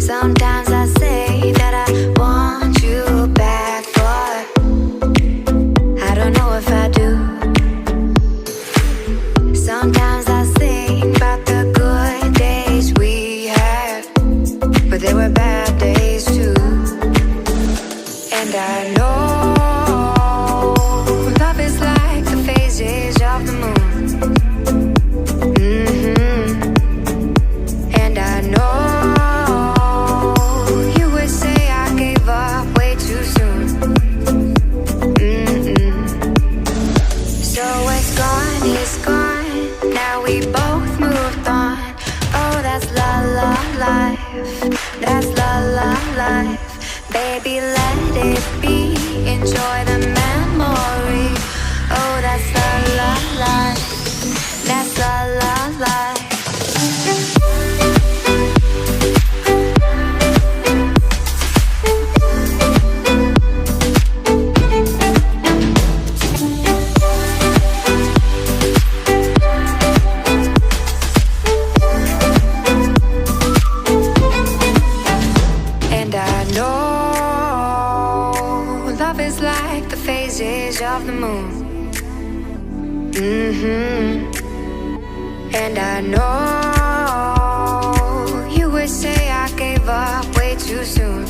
Sometimes I say that I want you back, but I don't know if I do. Sometimes I think about the good days we had, but there were bad days too. And I know love is like the phases of the moon. And I know you would say I gave up way too soon. So it's gone, now we both moved on. Oh, that's la la life, that's la la life. Baby, let it be, enjoy the memory. Oh, that's la la life, that's la la life. Love is like the phases of the moon. And I know you would say I gave up way too soon.